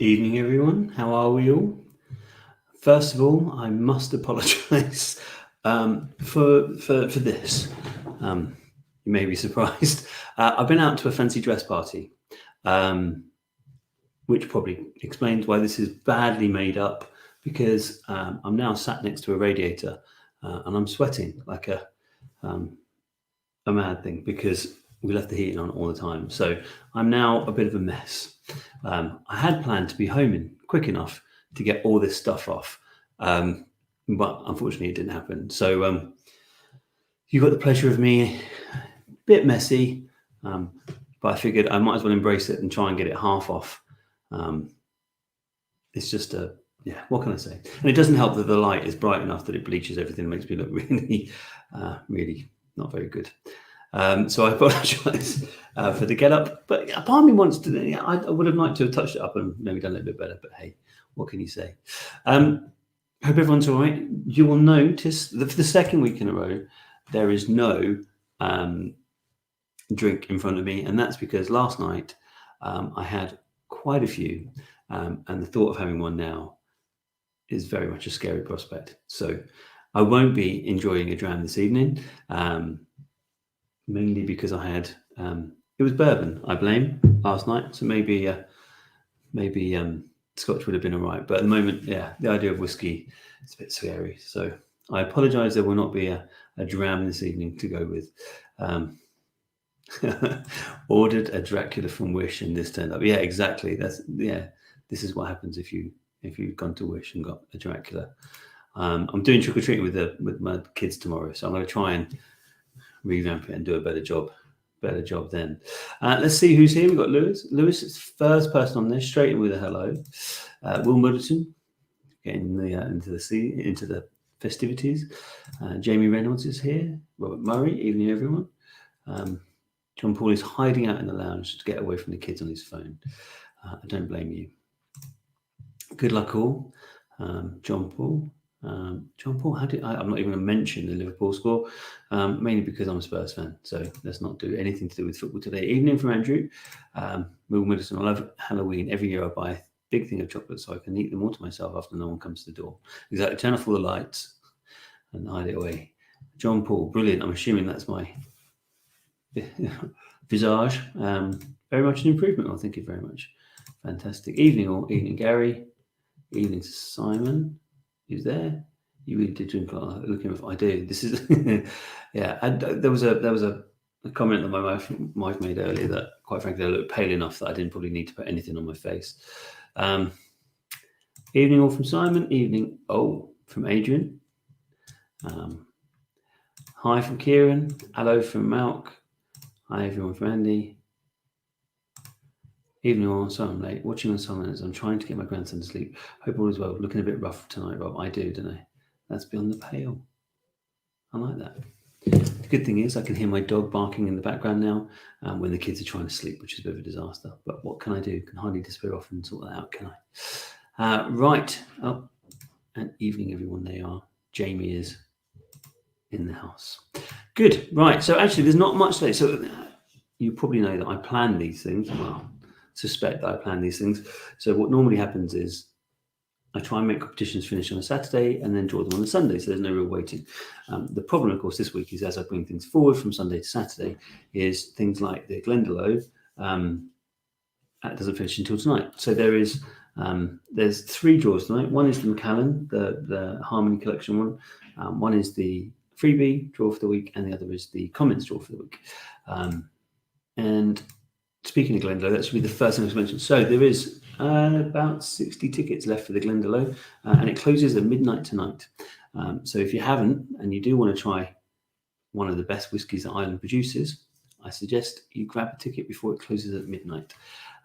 Evening, everyone. How are we all? First of all, I must apologise for this. You may be surprised. I've been out to a fancy dress party, which probably explains why this is badly made up. Because I'm now sat next to a radiator and I'm sweating like a mad thing because we left the heating on all the time. So I'm now a bit of a mess. I had planned to be home in quick enough to get all this stuff off, but unfortunately it didn't happen. So you got the pleasure of me, a bit messy, but I figured I might as well embrace it and try and get it half off. It's just what can I say? And it doesn't help that the light is bright enough that it bleaches everything and makes me look really, really not very good. So I apologise for the get up, but a part of me wants to. I would have liked to have touched it up and maybe done it a bit better. But hey, what can you say? Hope everyone's all right. You will notice that for the second week in a row, there is no drink in front of me, and that's because last night I had quite a few, and the thought of having one now is very much a scary prospect. So I won't be enjoying a dram this evening. Mainly because I had it was bourbon, I blame, last night. So maybe Scotch would have been all right. But at the moment, the idea of whiskey is a bit scary. So I apologise. There will not be a dram this evening to go with. Ordered a Dracula from Wish, and this turned up. Yeah, exactly. This is what happens if you've gone to Wish and got a Dracula. I'm doing trick or treating with my kids tomorrow, so I'm going to try and revamp it and do a better job then. Let's see who's here. We've got Lewis. Lewis is the first person on this, straight in with a hello. Will Middleton, getting into the festivities. Jamie Reynolds is here. Robert Murray, evening everyone. John Paul is hiding out in the lounge to get away from the kids on his phone. I don't blame you. Good luck all. John Paul, I'm not even going to mention the Liverpool score, mainly because I'm a Spurs fan. So let's not do anything to do with football today. Evening from Andrew. Will Middleton, I love Halloween. Every year I buy a big thing of chocolate so I can eat them all to myself after no one comes to the door. Exactly. Turn off all the lights and hide it away. John Paul, brilliant. I'm assuming that's my visage. Very much an improvement. Well, thank you very much. Fantastic. Evening all. Evening, Gary. Evening to Simon. Who's there? You really did drink a lot. Looking if I do. This is there was a comment that my wife made earlier that, quite frankly, I looked pale enough that I didn't probably need to put anything on my face. Evening all from Simon. Evening from Adrian. Hi from Kieran. Hello from Malk. Hi everyone from Andy. Evening all. So I'm late. Watching on someone as I'm trying to get my grandson to sleep. Hope all is well. Looking a bit rough tonight, Rob. I do, don't I? That's beyond the pale. I like that. The good thing is I can hear my dog barking in the background now when the kids are trying to sleep, which is a bit of a disaster. But what can I do? Can hardly disappear off and sort that out, can I? Right. Oh, and evening, everyone. They are. Jamie is in the house. Good. Right. So actually, there's not much today. So you probably know that I plan these things. Well, suspect that I plan these things. So what normally happens is I try and make competitions finish on a Saturday and then draw them on a Sunday, so there's no real waiting. The problem, of course, this week is as I bring things forward from Sunday to Saturday, is things like the Glendalough that doesn't finish until tonight. So there's 3 draws tonight. One is the Macallan, the Harmony Collection one. One is the Freebie draw for the week, and the other is the Comments draw for the week. And speaking of Glendalough, that should be the first thing I mentioned. So there is about 60 tickets left for the Glendalough, and it closes at midnight tonight. So if you haven't, and you do want to try one of the best whiskies that Ireland produces, I suggest you grab a ticket before it closes at midnight.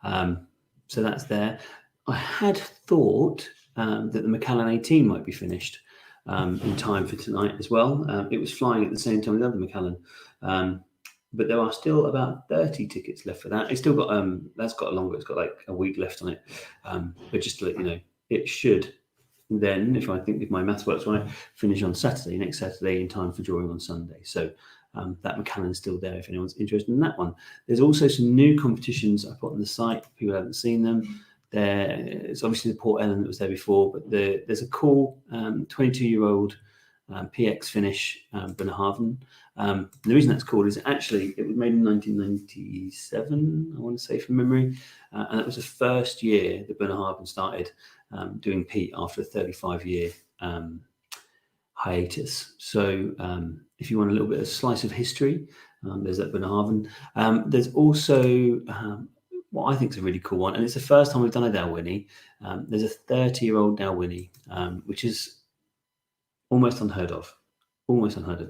So that's there. I had thought that the Macallan 18 might be finished in time for tonight as well. It was flying at the same time with the other Macallan. But there are still about 30 tickets left for that. It's still got that's got longer. It's got like a week left on it. But just to let you know, it should then, if my maths works right, finish on Saturday, next Saturday, in time for drawing on Sunday. So that Macallan's still there if anyone's interested in that one. There's also some new competitions I put on the site. People haven't seen them. It's obviously the Port Ellen that was there before, but there's a cool 22-year-old PX finish Bunnahabhain. The reason that's cool is actually it was made in 1997, I want to say from memory, and that was the first year that Bunnahabhain started doing peat after a 35-year hiatus. So if you want a little bit of slice of history, there's that Bunnahabhain. There's also what I think is a really cool one, and it's the first time we've done a Dalwhinnie. There's a 30-year-old Dalwhinnie, which is almost unheard of,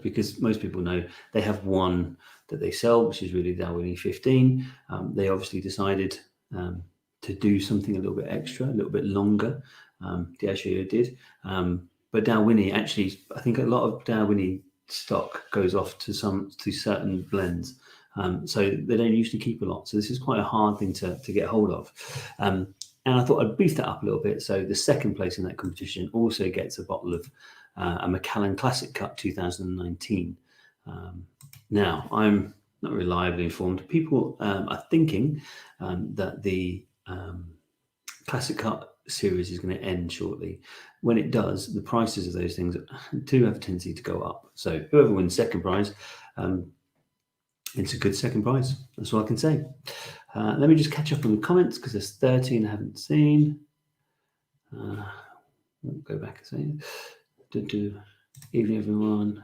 because most people know they have one that they sell, which is really Dalwhinnie 15. They obviously decided to do something a little bit extra, a little bit longer. Diageo did, but Dalwhinnie actually, I think a lot of Dalwhinnie stock goes off to certain blends. So they don't usually keep a lot. So this is quite a hard thing to get hold of. And I thought I'd beef that up a little bit. So the second place in that competition also gets a bottle of a Macallan Classic Cut 2019. Now, I'm not reliably informed. People are thinking that the Classic Cut series is going to end shortly. When it does, the prices of those things do have a tendency to go up. So whoever wins second prize, it's a good second prize. That's all I can say. Let me just catch up on the comments because there's 13 I haven't seen. We'll go back a second. Evening, everyone.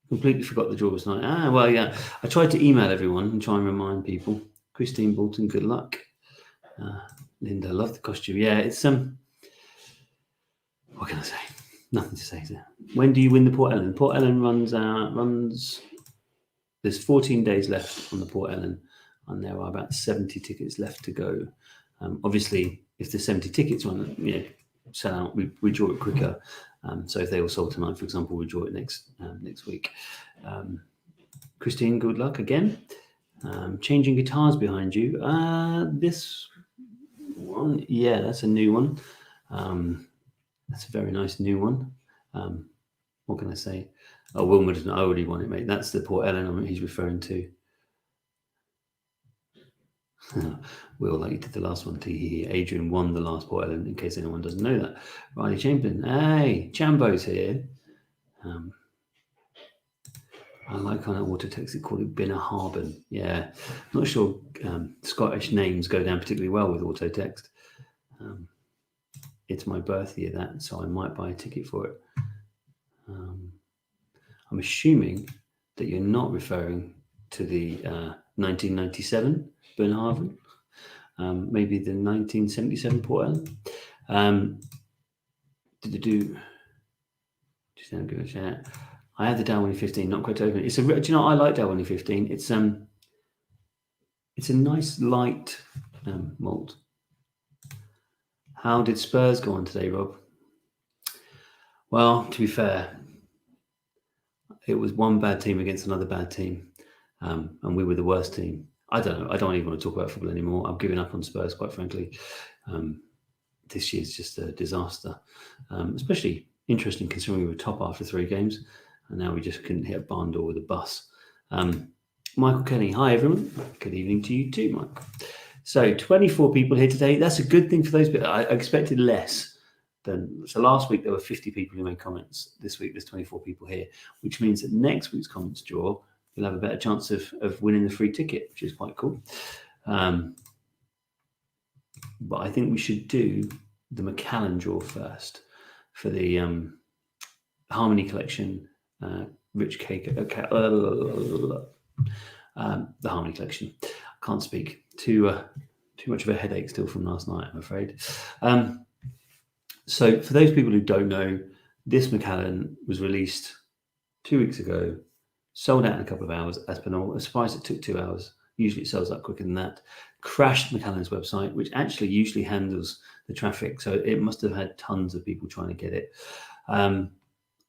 Completely forgot the draw was tonight. Well, yeah. I tried to email everyone and try and remind people. Christine Bolton, good luck. Linda, love the costume. Yeah, it's what can I say? Nothing to say there. When do you win the Port Ellen? Port Ellen runs. There's 14 days left on the Port Ellen, and there are about 70 tickets left to go. Obviously, if the 70 tickets sell out, we draw it quicker. So if they were sold tonight, for example, we draw it next week. Christine, good luck again. Changing guitars behind you. This one, yeah, that's a new one. That's a very nice new one. What can I say? Oh, Wilmington, I already won it, mate. That's the Port Ellen he's referring to. Will, like you did the last one, Adrian won the last Port Ellen, in case anyone doesn't know that. Riley Chamberlain, hey, Chambo's here. I like on auto text it called it Bunnahabhain. Yeah, not sure Scottish names go down particularly well with auto text. It's my birth year, so I might buy a ticket for it. I'm assuming that you're not referring to the 1997 Bunnahabhain, maybe the 1977 Port Ellen. Just now give a chat. I have the Dalwhinnie 15, not quite open. Do you know what? I like Dalwhinnie 15. It's a nice light malt. How did Spurs go on today, Rob? Well, to be fair, it was one bad team against another bad team, and we were the worst team. I don't know. I don't even want to talk about football anymore. I'm giving up on Spurs, quite frankly. This year's just a disaster, especially interesting considering we were top after 3 games, and now we just couldn't hit a barn door with a bus. Michael Kenny, hi everyone. Good evening to you too, Mike. So 24 people here today. That's a good thing for those people. I expected less. So last week there were 50 people who made comments. This week there's 24 people here, which means that next week's comments draw, you'll have a better chance of winning the free ticket, which is quite cool. But I think we should do the Macallan draw first for the Harmony Collection, Rich Cake, the Harmony Collection. I can't speak. Too much of a headache still from last night, I'm afraid. So for those people who don't know, this Macallan was released 2 weeks ago, sold out in a couple of hours as per normal. I'm surprised it took 2 hours. Usually it sells out quicker than that. Crashed Macallan's website, which actually usually handles the traffic. So it must have had tons of people trying to get it. I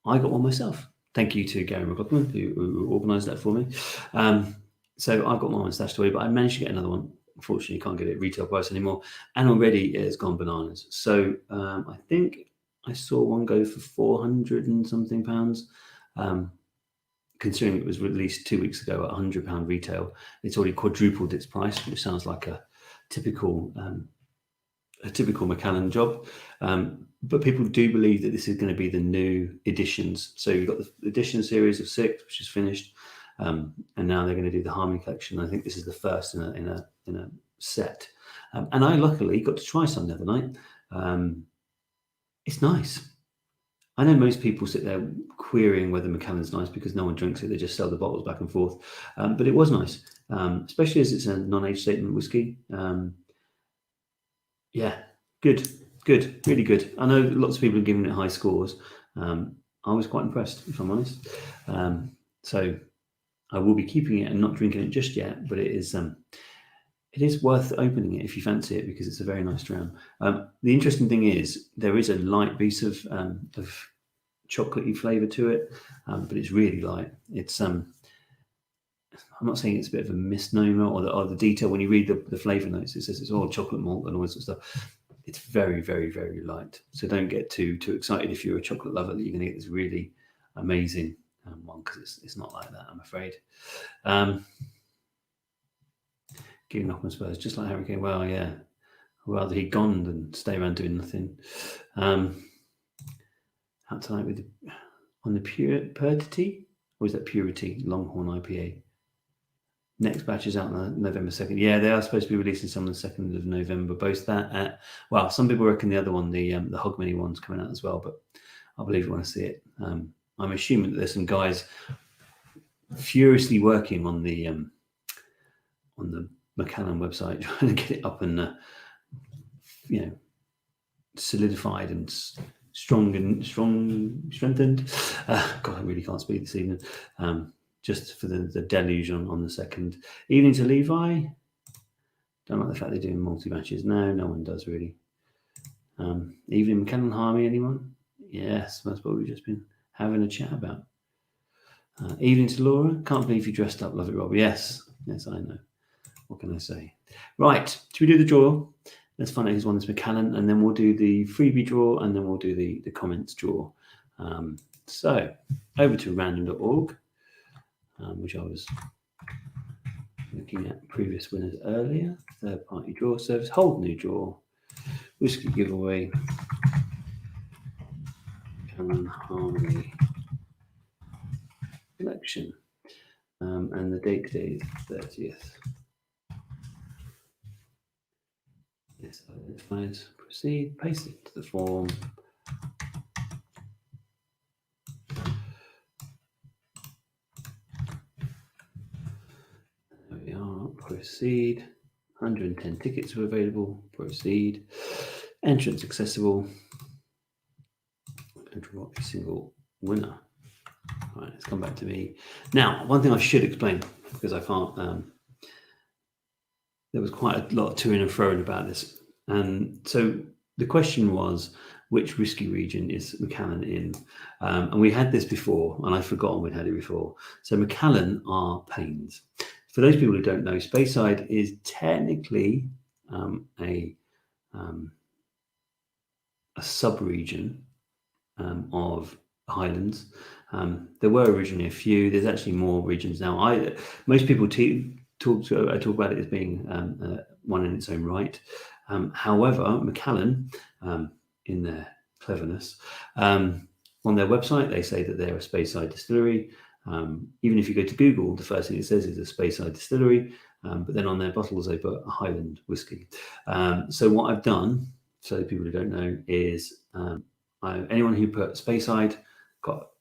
got one myself. Thank you to Gary McLaughlin, who organised that for me. So I got one stashed away, but I managed to get another one. Unfortunately, you can't get it at retail price anymore. And already it has gone bananas. So I think I saw one go for 400 and something pounds. Considering it was released 2 weeks ago at £100 retail, it's already quadrupled its price, which sounds like a typical a typical Macallan job. But people do believe that this is going to be the new editions. So you've got the edition series of 6, which is finished, and now they're going to do the Harmony collection. I think this is the first in a set. And I luckily got to try some the other night. It's nice. I know most people sit there querying whether Macallan's nice because no one drinks it. They just sell the bottles back and forth. But it was nice, especially as it's a non-age statement whiskey. Yeah, good, really good. I know lots of people are giving it high scores. I was quite impressed, if I'm honest. So I will be keeping it and not drinking it just yet, but it is worth opening it if you fancy it because it's a very nice dram. The interesting thing is there is a light piece of chocolatey flavour to it, but it's really light. It's I'm not saying it's a bit of a misnomer or the detail when you read the flavour notes. It says it's all chocolate malt and all this sort of stuff. It's very, very, very light. So don't get too excited if you're a chocolate lover that you're going to get this really amazing one because it's not like that, I'm afraid. Giving up on Spurs, just like Harry Kane. Well, yeah, I'd rather he'd gone than stay around doing nothing. Out tonight on the Purity, or is that Purity Longhorn IPA? Next batch is out on November 2nd. Yeah, they are supposed to be releasing some on the 2nd of November. Both that well, some people reckon the other one, the Hogmanay one's coming out as well, but I believe you want to see it. I'm assuming that there's some guys furiously working on the Macallan website trying to get it up and solidified and strengthened. God, I really can't speak this evening. Just for the deluge on the 2nd. Evening to Levi. Don't like the fact they're doing multi-matches. No one does really. Evening Macallan Harmony, anyone? Yes, that's what we've just been having a chat about. Evening to Laura. Can't believe you dressed up. Love it, Rob. Yes, I know. What can I say? Right, should we do the draw? Let's find out who's won this Macallan, and then we'll do the freebie draw, and then we'll do the comments draw. So, over to random.org. Which I was looking at previous winners earlier. Third party draw service, hold new draw, whiskey giveaway, Macallan Harmony collection, and the date today is 30th. Yes, identified. Proceed, paste it to the form. Proceed. 110 tickets are available. Proceed. Entrance accessible. I'm going to draw a single winner. All right, let's come back to me. Now, one thing I should explain, because I can't, there was quite a lot to and fro about this. So the question was, which whiskey region is Macallan in? And we had this before, and I've forgotten we'd had it before. So Macallan are Pains. For those people who don't know, Speyside is technically a sub-region of Highlands. There were originally a few. There's actually more regions now. Most people talk about it as being one in its own right. However, Macallan, in their cleverness, on their website, they say that they're a Speyside distillery. Even if you go to Google, the first thing it says is a Speyside distillery, but then on their bottles they put a Highland whiskey. So what I've done, so people who don't know, is anyone who put Speyside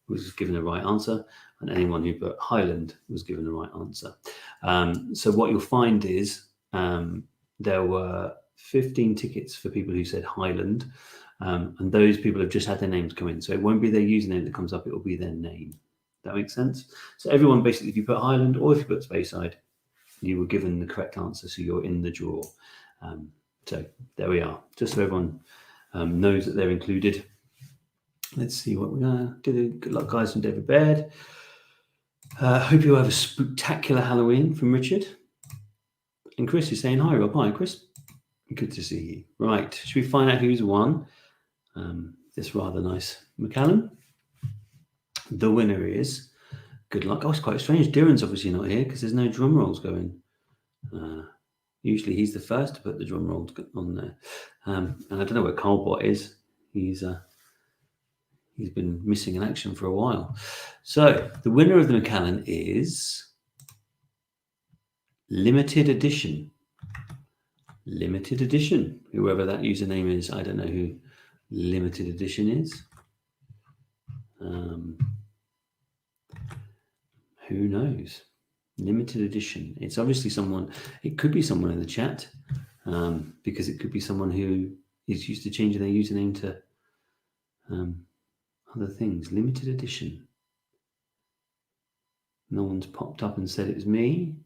was given the right answer, and anyone who put Highland was given the right answer. So what you'll find is there were 15 tickets for people who said Highland, and those people have just had their names come in. So it won't be their username that comes up, it will be their name. That makes sense? So everyone, basically, if you put Highland or if you put Speyside, you were given the correct answer, so you're in the draw. So there we are, just so everyone knows that they're included. Let's see what we're going to do. Good luck, guys, from David Baird. Hope you have a spectacular Halloween from Richard. And Chris is saying hi, Rob. Hi, Chris. Good to see you. Right, should we find out who's won this rather nice Macallan? The winner is, good luck. Oh, it's quite strange. Duran's obviously not here because there's no drum rolls going. Usually he's the first to put the drum roll on there. And I don't know where Carlbot is. He's been missing in action for a while. So the winner of the Macallan is Limited Edition. Limited Edition. Whoever that username is, I don't know who Limited Edition is. Who knows? Limited Edition. It's obviously someone. It could be someone in the chat, because it could be someone who is used to changing their username to other things. Limited Edition. No one's popped up and said it was me.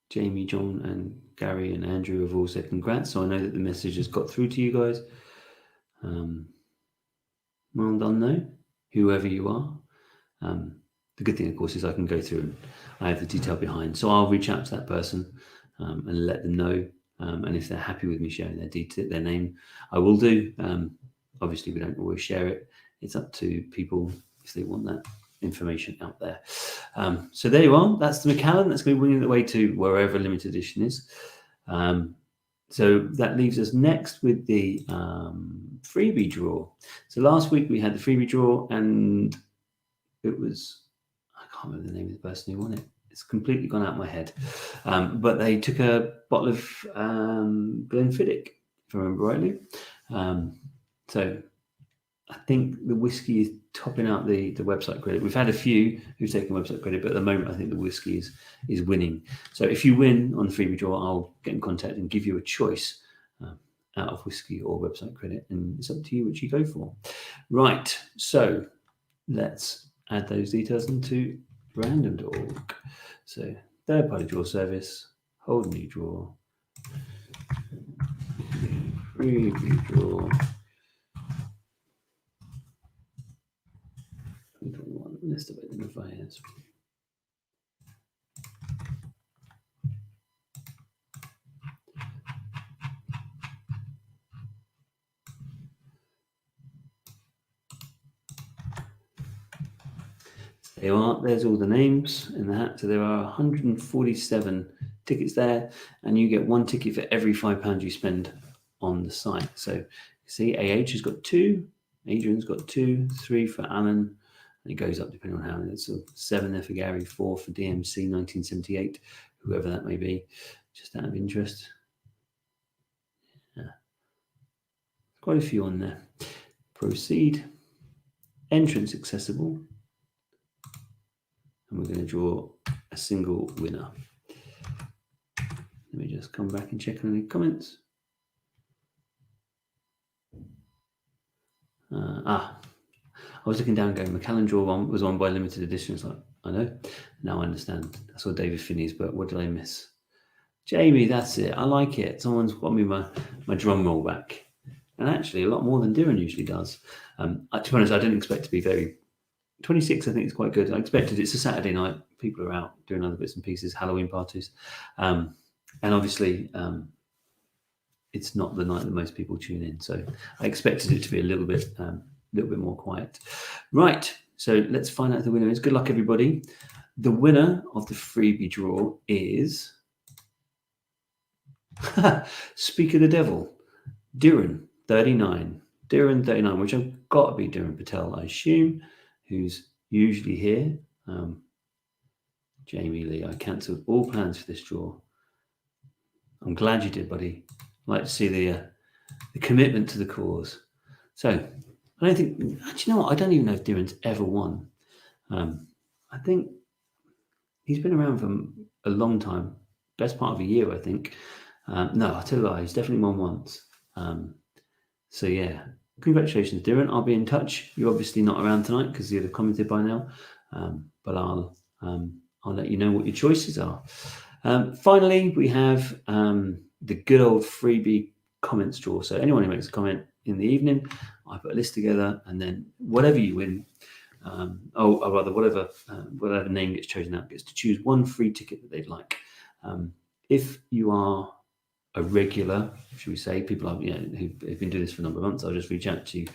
Jamie, John, and Gary and Andrew have all said congrats, so I know that the message has got through to you guys. Well done, though, whoever you are. The good thing, of course, is I can go through and I have the detail behind. So I'll reach out to that person and let them know. And if they're happy with me sharing their name, I will do. Obviously, we don't always share it. It's up to people if they want that information out there. So there you are. That's the Macallan. That's going to be winging it away to wherever Limited Edition is. So that leaves us next with the freebie draw. So last week we had the freebie draw, and it was, I can't remember the name of the person who won it. It's completely gone out of my head. But they took a bottle of Glenfiddich, if I remember rightly. So I think the whiskey is topping out the website credit. We've had a few who've taken website credit, but at the moment I think the whiskey is winning. So if you win on the freebie draw, I'll get in contact and give you a choice out of whiskey or website credit, and it's up to you which you go for. Right, so let's add those details into random.org. So third-party draw service, hold new draw, freebie draw. List of identifiers. There you are. There's all the names in the hat. So there are 147 tickets there, and you get one ticket for every £5 you spend on the site. So you see, AH has got 2, Adrian's got 2, 3 for Alan. And it goes up depending on how it's 7 there for Gary, 4 for DMC 1978, whoever that may be, just out of interest. Yeah. Quite a few on there. Proceed. Entrance accessible. And we're going to draw a single winner. Let me just come back and check on any comments. I was looking down going, Macallan draw was won by Limited Edition. It's like, I know. Now I understand. I saw David Finney's, but what did I miss? Jamie, that's it. I like it. Someone's got me my drum roll back. And actually, a lot more than Darren usually does. To be honest, I didn't expect to be very... 26, I think, is quite good. I expected it's a Saturday night. People are out doing other bits and pieces, Halloween parties. And obviously, it's not the night that most people tune in. So I expected it to be a little bit more quiet. Right, so let's find out who the winner is. Good luck, everybody. The winner of the freebie draw is Speak of the Devil, Dhiren 39. Dhiren 39, which I've got to be Dhiren Patel, I assume, who's usually here. Jamie Lee, I cancelled all plans for this draw. I'm glad you did, buddy. I'd like to see the commitment to the cause. So I don't think, actually, you know what? I don't even know if Dhiren's ever won. I think he's been around for a long time, best part of a year, I think. No, I'll tell you what, he's definitely won once. So yeah, congratulations, Dhiren. I'll be in touch. You're obviously not around tonight because you'd have commented by now, but I'll let you know what your choices are. Finally, we have the good old freebie comments draw. So anyone who makes a comment in the evening, I put a list together, and then whatever you win, or rather whatever name gets chosen out gets to choose one free ticket that they'd like. If you are a regular, should we say, people who've been doing this for a number of months, I'll just reach out to you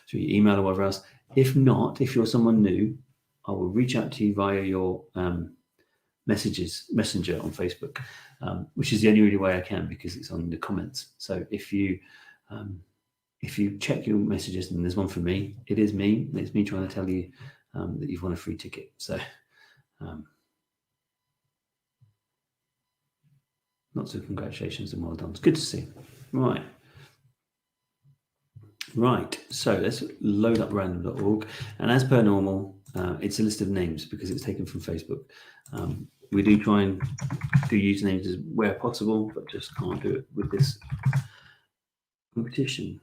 through your email or whatever else. If not, if you're someone new, I will reach out to you via your Messenger on Facebook, which is the only really way I can because it's on the comments. So if you check your messages and there's one for me, it is me. It's me trying to tell you that you've won a free ticket. So lots of congratulations and well done. It's good to see. Right. So let's load up random.org. And as per normal, it's a list of names because it's taken from Facebook. We do try and do usernames where possible, but just can't do it with this competition.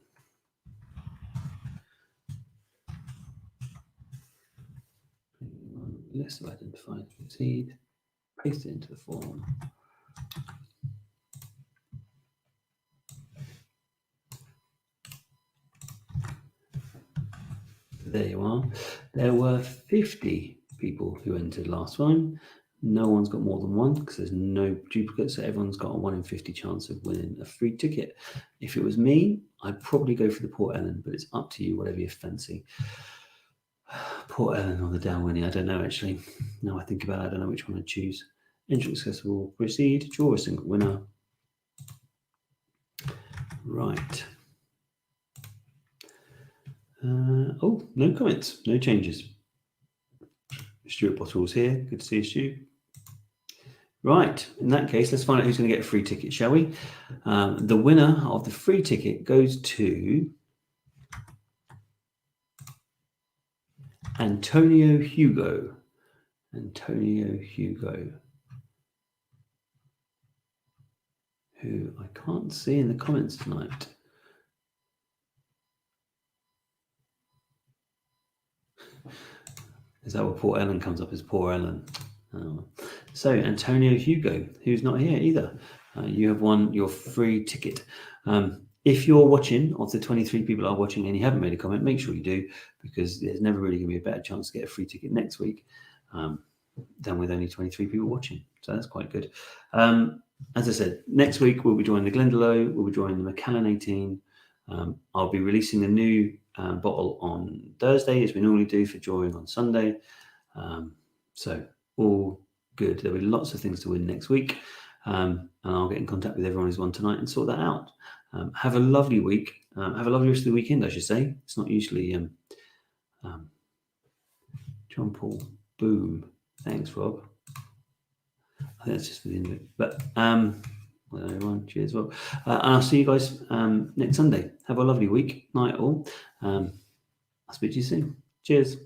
List of identified seed, paste it into the form. There you are. There were 50 people who entered last time. No one's got more than one because there's no duplicates, so everyone's got a 1 in 50 chance of winning a free ticket. If it was me, I'd probably go for the Port Ellen, but it's up to you, whatever you fancy. Port Ellen or the Dalwhinnie, I don't know actually. Now I think about it, I don't know which one I'd choose. Entry accessible, proceed, draw a single winner. Right. Oh, no comments, no changes. Stuart Bottle's here. Good to see you, Stu. Right, in that case, let's find out who's going to get a free ticket, shall we? The winner of the free ticket goes to Antonio Hugo. Antonio Hugo, who I can't see in the comments tonight. Is that what Port Ellen comes up as? Port Ellen. Oh. So Antonio Hugo, who's not here either, you have won your free ticket. If you're watching, of the 23 people are watching and you haven't made a comment, make sure you do, because there's never really going to be a better chance to get a free ticket next week than with only 23 people watching. So that's quite good. As I said, next week we'll be joining the Glendalough, we'll be joining the Macallan 18. I'll be releasing the new bottle on Thursday, as we normally do, for drawing on Sunday. So all good. There'll be lots of things to win next week. And I'll get in contact with everyone who's won tonight and sort that out. Have a lovely week. Have a lovely rest of the weekend, I should say. It's not usually John Paul. Boom. Thanks, Rob. I think that's just for the end of it. But well, everyone, cheers, Rob. And I'll see you guys next Sunday. Have a lovely week. Night all. I'll speak to you soon. Cheers.